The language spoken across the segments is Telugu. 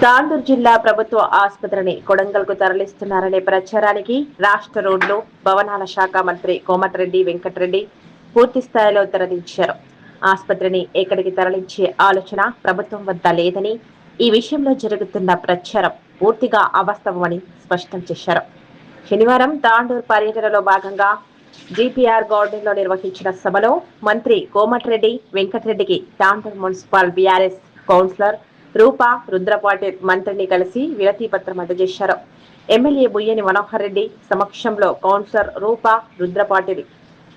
తాండూరు జిల్లా ప్రభుత్వ ఆసుపత్రిని కొడంగల్కు తరలిస్తున్నారనే ప్రచారానికి రాష్ట్ర రోడ్లు భవనాల శాఖ మంత్రి కోమటిరెడ్డి వెంకటరెడ్డి పూర్తి స్థాయిలో తెరదించారు. ఆసుపత్రిని ఎక్కడికి తరలించే ఆలోచన ప్రభుత్వం వద్ద లేదని, ఈ విషయంలో జరుగుతున్న ప్రచారం పూర్తిగా అవాస్తవమని స్పష్టం చేశారు. శనివారం తాండూరు పర్యటనలో భాగంగా జీపీఆర్ గార్డెన్లో నిర్వహించిన సభలో మంత్రి కోమటిరెడ్డి వెంకటరెడ్డికి Tandur municipal BRS councillor Roopa Rudrapatil మంత్రిని కలిసి వినతి పత్రం అందజేశారు. ఎమ్మెల్యే బుయ్యని మనోహర్ రెడ్డి సమక్షంలో కౌన్సిలర్ రూపా రుద్రపాటిల్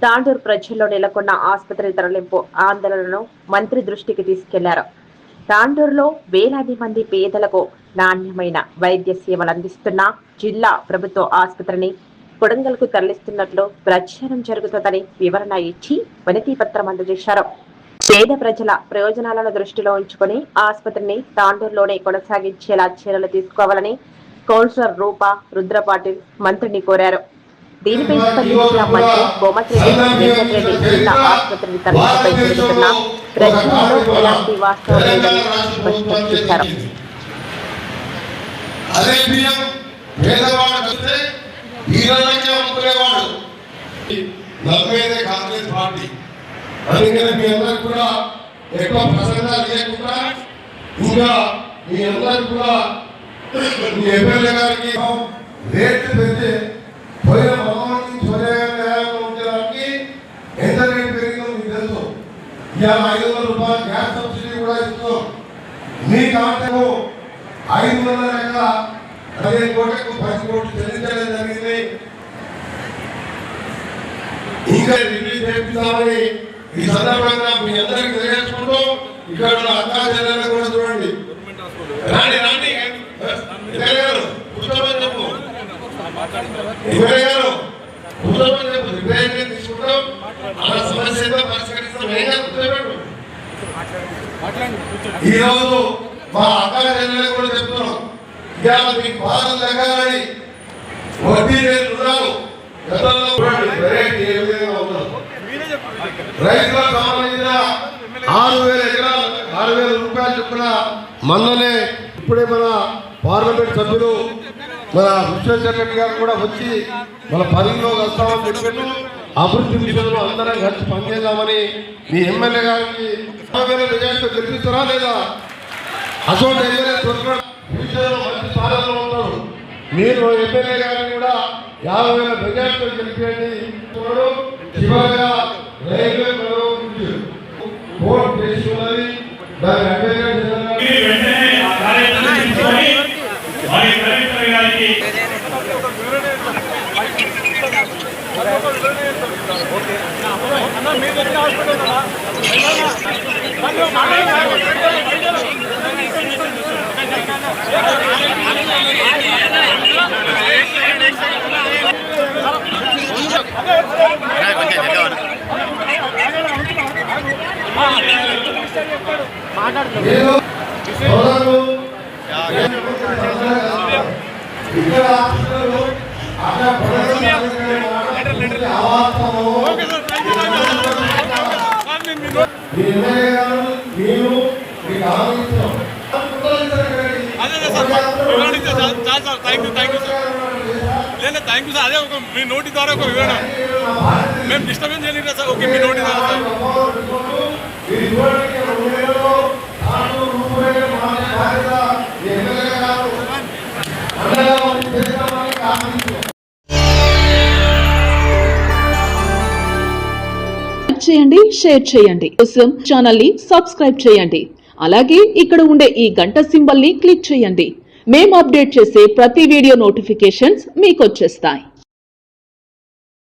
తాండూరు ప్రజల్లో నెలకొన్న ఆసుపత్రి తరలింపు ఆందోళనను మంత్రి దృష్టికి తీసుకెళ్లారు. తాండూరులో వేలాది మంది పేదలకు నాణ్యమైన వైద్య సేవలు అందిస్తున్న జిల్లా ప్రభుత్వ ఆసుపత్రిని కొడంగల్కు తరలిస్తున్నట్లు ప్రచారం జరుగుతుందని వివరణ ఇచ్చి వినతి పత్రం అందజేశారు. పేద ప్రజల ప్రయోజనాలను దృష్టిలో ఉంచుకుని ఆసుపత్రిని తాండూరులోనే కొనసాగించేలా చర్యలు తీసుకోవాలని కౌన్సిలర్ రూపా రుద్రపాటిల్ మంత్రిని కోరారు. దీనిపై స్పందించిన మంత్రి కోమటిరెడ్డి వెంకటరెడ్డి జిల్లా ఆసుపత్రిని తరలింపుపై జరుగుతున్న ప్రచారంలో ఎలాంటి వాస్తవం లేదని స్పష్టం చేశారు. అందుకని మీ అందరికి కూడా ఎక్కువ ప్రసంగాలు చేయకుండా ఇంకా మీ అందరికి కూడా మీ ఎమ్మెల్యే గారికి రేట్లు పెడితే పోయిన మగవాడికి సోనియాగా ఉండడానికి ఎంత రేటు పెరిగిందో మీకు తెలుసు. ఇవాళ 500 రూపాయలు గ్యాస్ సబ్సిడీ కూడా ఇస్తున్నాం. మీ కాంటకు 500 లెక్క 15 కోట్లకు 10 కోట్లు చెల్లించడం జరిగింది. ఇంకా రిలీజ్ చేపిస్తామని ఈ సందర్భంగా మీ అందరికీ తెలియజేసుకుంటూ ఇక్కడ అక్కా చెల్లెలను కూడా చూడండి. రాండి రాండి గారు కూర్చోమని చెప్పు, గారు కూర్చోమని చెప్పు, రిపేర్ తీసుకుంటాం, మన సమస్య పరిష్కరిస్తాం. ఏం కూర్చోబెట్టు. ఈరోజు మా అక్కా చెల్లెలు కూడా చెప్తున్నాం, ఇవాళ మీకు బాధలు తగ్గాలని వడ్డీ లేని రుణాలు గతంలో వెరైటీ ఏ విధంగా ఉన్నారు. రైతులకు సంబంధించిన 6,000 ఎకరాలు 6,000 రూపాయలు చొప్పున మొన్ననే ఇప్పుడే మన పార్లమెంట్ సభ్యులు మన విశ్వేశ్వర రెడ్డి గారు కూడా వచ్చి మన పరిధిలో వస్తామని చెప్పారు. అభివృద్ధి విషయంలో అందరం కలిసి పనిచేద్దామని మీ ఎమ్మెల్యే గారికి 50,000 మెజార్టీతో గెలిపిస్తారా లేదా? అసలు ఎమ్మెల్యే ఫ్యూచర్లో మంచి స్థానంలో ఉన్నారు. మీరు ఎమ్మెల్యే గారిని కూడా 50,000 మెజార్టీతో గెలిపేయండి. చివరిగా రైల్వే బోర్డు చేస్తున్నది దాని థ్యాంక్ యూ సార్. అదే ఒక మీ నోటి ద్వారా ఒక వివరణ మేము డిస్టర్బెన్స్ చేయలేదు సార్. ఓకే, మీ నోటి ద్వారా సార్. చేయండి, షేర్ చేయండి, కోసం ఛానల్ ని సబ్స్క్రైబ్ చేయండి. అలాగే ఇక్కడ ఉండే ఈ గంట సింబల్ ని క్లిక్ చేయండి. మేము అప్డేట్ చేసే ప్రతి వీడియో నోటిఫికేషన్స్ మీకు వచ్చేస్తాయి.